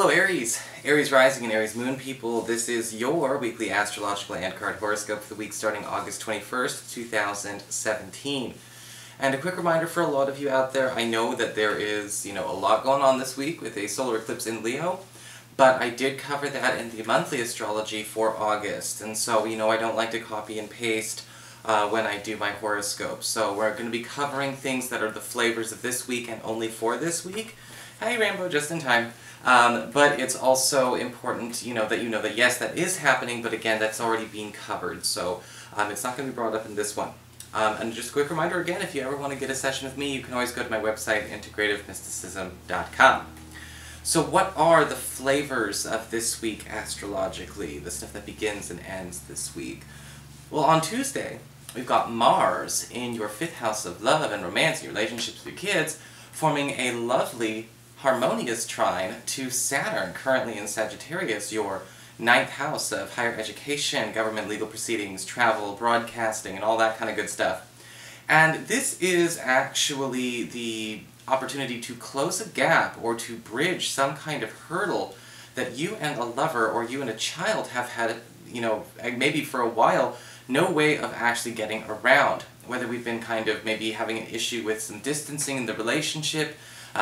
Hello Aries! Aries rising and Aries moon people, this is your weekly astrological and card horoscope for the week starting August 21st, 2017. And a quick reminder for a lot of you out there, I know that there is, a lot going on this week with a solar eclipse in Leo, but I did cover that in the monthly astrology for August, and so, I don't like to copy and paste when I do my horoscope. So we're going to be covering things that are the flavors of this week and only for this week. Hey Rainbow, just in time. But it's also important, that yes, that is happening, but again, that's already being covered, so it's not going to be brought up in this one. And just a quick reminder again, if you ever want to get a session with me, you can always go to my website, integrativemysticism.com. So what are the flavors of this week astrologically, the stuff that begins and ends this week? Well, on Tuesday, we've got Mars in your 5th house of love and romance and relationships with your kids, forming a lovely harmonious trine to Saturn, currently in Sagittarius, your 9th house of higher education, government legal proceedings, travel, broadcasting, and all that kind of good stuff. And this is actually the opportunity to close a gap or to bridge some kind of hurdle that you and a lover or you and a child have had, maybe for a while, no way of actually getting around. Whether we've been kind of maybe having an issue with some distancing in the relationship,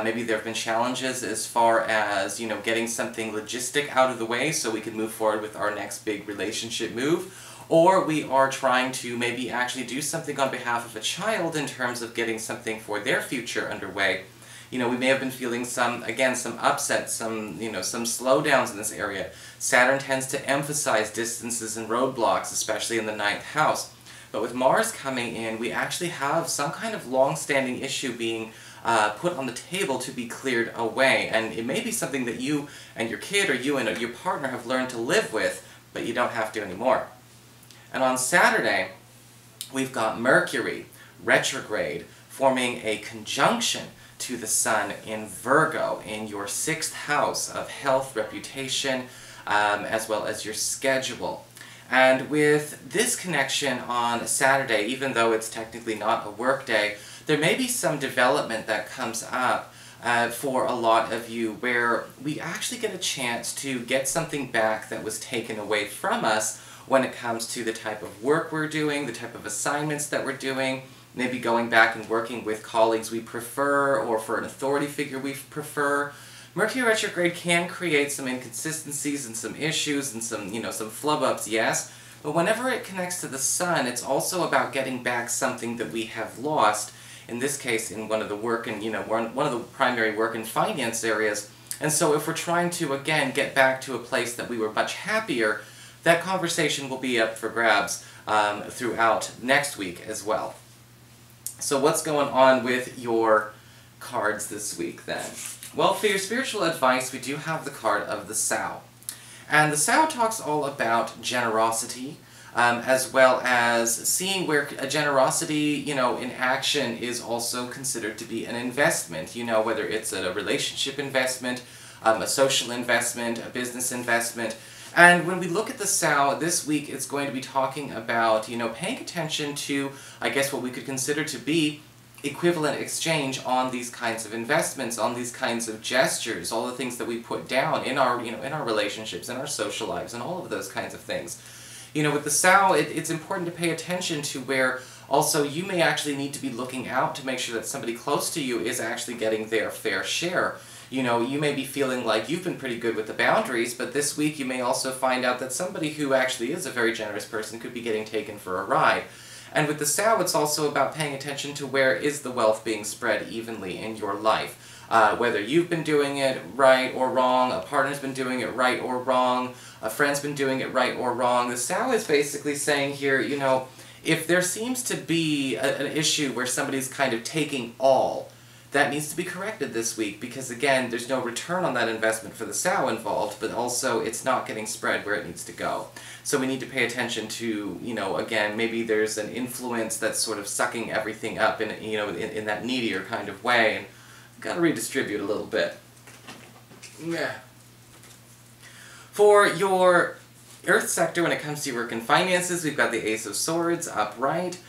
maybe there have been challenges as far as, getting something logistic out of the way so we can move forward with our next big relationship move. Or we are trying to maybe actually do something on behalf of a child in terms of getting something for their future underway. We may have been feeling some upsets, some slowdowns in this area. Saturn tends to emphasize distances and roadblocks, especially in the 9th house. But with Mars coming in, we actually have some kind of long-standing issue being put on the table to be cleared away. And it may be something that you and your kid or you and your partner have learned to live with, but you don't have to anymore. And on Saturday, we've got Mercury, retrograde, forming a conjunction to the Sun in Virgo, in your 6th house of health, reputation, as well as your schedule. And with this connection on Saturday, even though it's technically not a work day, there may be some development that comes up for a lot of you where we actually get a chance to get something back that was taken away from us when it comes to the type of work we're doing, the type of assignments that we're doing, maybe going back and working with colleagues we prefer or for an authority figure we prefer. Mercury retrograde can create some inconsistencies and some issues and some, some flub-ups, yes, but whenever it connects to the Sun, it's also about getting back something that we have lost, in this case in one of the work and, one of the primary work and finance areas. And so if we're trying to, again, get back to a place that we were much happier, that conversation will be up for grabs throughout next week as well. So what's going on with your cards this week then? Well, for your spiritual advice, we do have the card of the Sow. And the Sow talks all about generosity, as well as seeing where a generosity, in action is also considered to be an investment, whether it's a relationship investment, a social investment, a business investment. And when we look at the Sow this week, it's going to be talking about, paying attention to, I guess, what we could consider to be equivalent exchange on these kinds of investments, on these kinds of gestures, all the things that we put down in our, in our relationships, in our social lives, and all of those kinds of things. With the Sow, it's important to pay attention to where also you may actually need to be looking out to make sure that somebody close to you is actually getting their fair share. You may be feeling like you've been pretty good with the boundaries, but this week you may also find out that somebody who actually is a very generous person could be getting taken for a ride. And with the Sow, it's also about paying attention to where is the wealth being spread evenly in your life. Whether you've been doing it right or wrong, a partner's been doing it right or wrong, a friend's been doing it right or wrong. The Sow is basically saying here, if there seems to be an issue where somebody's kind of taking all, that needs to be corrected this week because, again, there's no return on that investment for the Sow involved, but also it's not getting spread where it needs to go. So we need to pay attention to, again, maybe there's an influence that's sort of sucking everything up in, in that needier kind of way, and got to redistribute a little bit. Yeah. For your Earth sector, when it comes to your work and finances, we've got the Ace of Swords upright.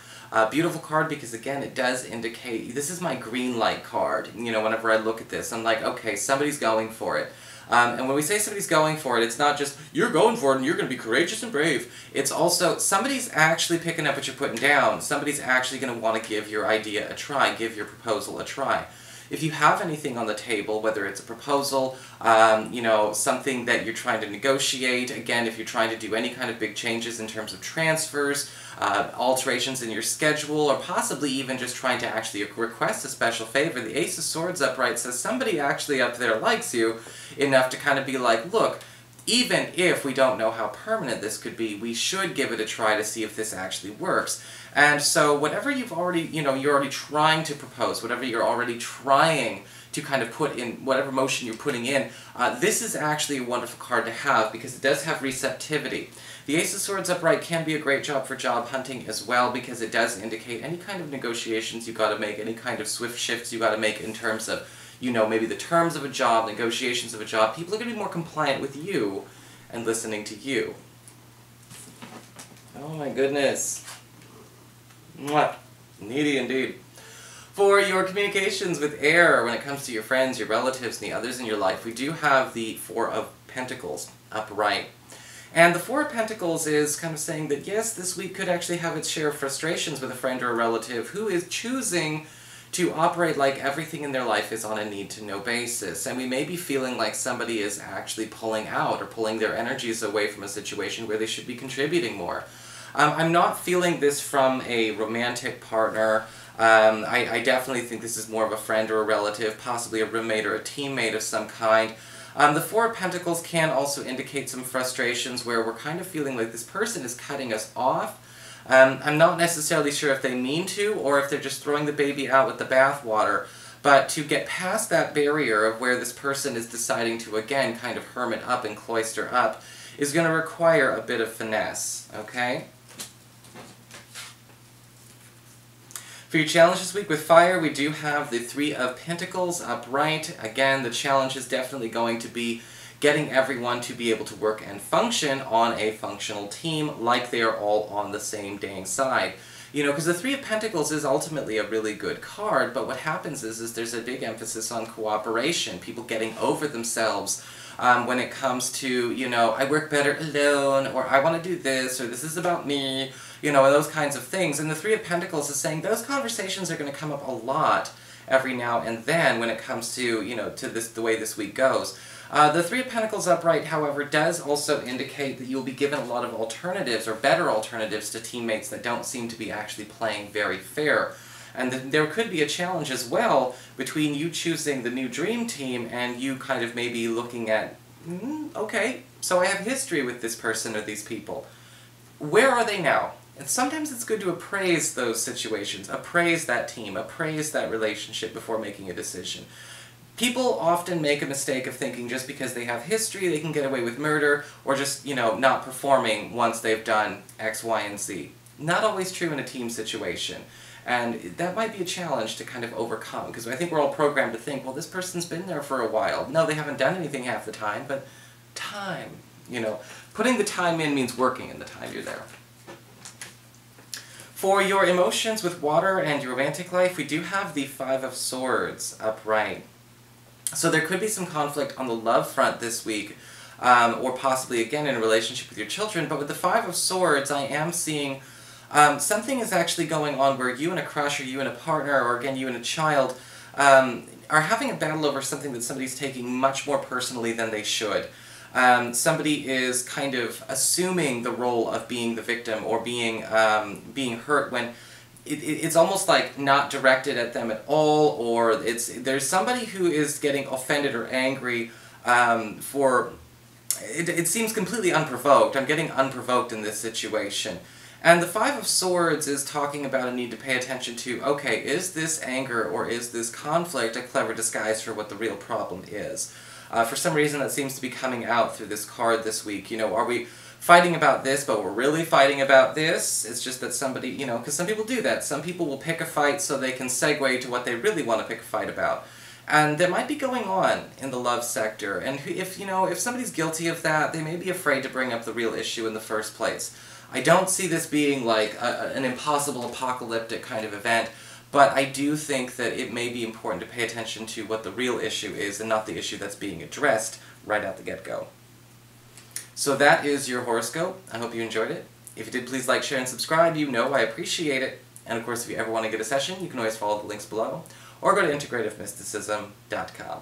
Beautiful card because, again, it does indicate, this is my green light card. Whenever I look at this, I'm like, okay, somebody's going for it. And when we say somebody's going for it, it's not just, you're going for it and you're going to be courageous and brave. It's also, somebody's actually picking up what you're putting down. Somebody's actually going to want to give your idea a try, give your proposal a try. If you have anything on the table, whether it's a proposal, you know, something that you're trying to negotiate, again, if you're trying to do any kind of big changes in terms of transfers, alterations in your schedule, or possibly even just trying to actually request a special favor, the Ace of Swords upright says somebody actually up there likes you enough to kind of be like, look, even if we don't know how permanent this could be, we should give it a try to see if this actually works. And so whatever you've already, you know, you're already trying to propose, whatever you're already trying to kind of put in, whatever motion you're putting in, this is actually a wonderful card to have because it does have receptivity. The Ace of Swords upright can be a great job for job hunting as well because it does indicate any kind of negotiations you got to make, any kind of swift shifts you got to make in terms of, you know, maybe the terms of a job, negotiations of a job. People are going to be more compliant with you and listening to you. Oh my goodness. Mwah. Needy indeed. For your communications with air, when it comes to your friends, your relatives, and the others in your life, we do have the Four of Pentacles upright. And the Four of Pentacles is kind of saying that, yes, this week could actually have its share of frustrations with a friend or a relative who is choosing to operate like everything in their life is on a need-to-know basis. And we may be feeling like somebody is actually pulling out or pulling their energies away from a situation where they should be contributing more. I'm not feeling this from a romantic partner. I definitely think this is more of a friend or a relative, possibly a roommate or a teammate of some kind. The Four of Pentacles can also indicate some frustrations where we're kind of feeling like this person is cutting us off. I'm not necessarily sure if they mean to or if they're just throwing the baby out with the bathwater, but to get past that barrier of where this person is deciding to, again, kind of hermit up and cloister up is going to require a bit of finesse, okay? For your challenge this week with fire, we do have the Three of Pentacles upright. Again, the challenge is definitely going to be getting everyone to be able to work and function on a functional team like they are all on the same dang side. You know, because the Three of Pentacles is ultimately a really good card, but what happens is there's a big emphasis on cooperation, people getting over themselves when it comes to, you know, I work better alone, or I want to do this, or this is about me, you know, and those kinds of things. And the Three of Pentacles is saying those conversations are going to come up a lot every now and then when it comes to, you know, to this, the way this week goes. The Three of Pentacles upright, however, does also indicate that you'll be given a lot of alternatives, or better alternatives, to teammates that don't seem to be actually playing very fair. And there could be a challenge as well between you choosing the new dream team and you kind of maybe looking at, okay, so I have history with this person or these people. Where are they now? And sometimes it's good to appraise those situations, appraise that team, appraise that relationship before making a decision. People often make a mistake of thinking just because they have history they can get away with murder, or just, you know, not performing once they've done X, Y, and Z. Not always true in a team situation. And that might be a challenge to kind of overcome, because I think we're all programmed to think, well, this person's been there for a while. No, they haven't done anything half the time, but time, you know. Putting the time in means working in the time you're there. For your emotions with water and your romantic life, we do have the Five of Swords upright. So there could be some conflict on the love front this week, or possibly, again, in a relationship with your children. But with the Five of Swords, I am seeing something is actually going on where you and a crush, or you and a partner, or again, you and a child, are having a battle over something that somebody's taking much more personally than they should. Somebody is kind of assuming the role of being the victim or being hurt when it's almost like not directed at them at all, or there's somebody who is getting offended or angry for... It seems completely unprovoked. I'm getting unprovoked in this situation. And the Five of Swords is talking about a need to pay attention to, okay, is this anger or is this conflict a clever disguise for what the real problem is? For some reason that seems to be coming out through this card this week. You know, are we fighting about this, but we're really fighting about this? It's just that somebody, you know, because some people do that. Some people will pick a fight so they can segue to what they really want to pick a fight about. And that might be going on in the love sector. And if, you know, if somebody's guilty of that, they may be afraid to bring up the real issue in the first place. I don't see this being like an impossible apocalyptic kind of event, But I do think that it may be important to pay attention to what the real issue is and not the issue that's being addressed right out the get-go. So that is your horoscope. I hope you enjoyed it. If you did, please like, share, and subscribe. You know I appreciate it. And of course, if you ever want to get a session, you can always follow the links below, or go to integrativemysticism.com.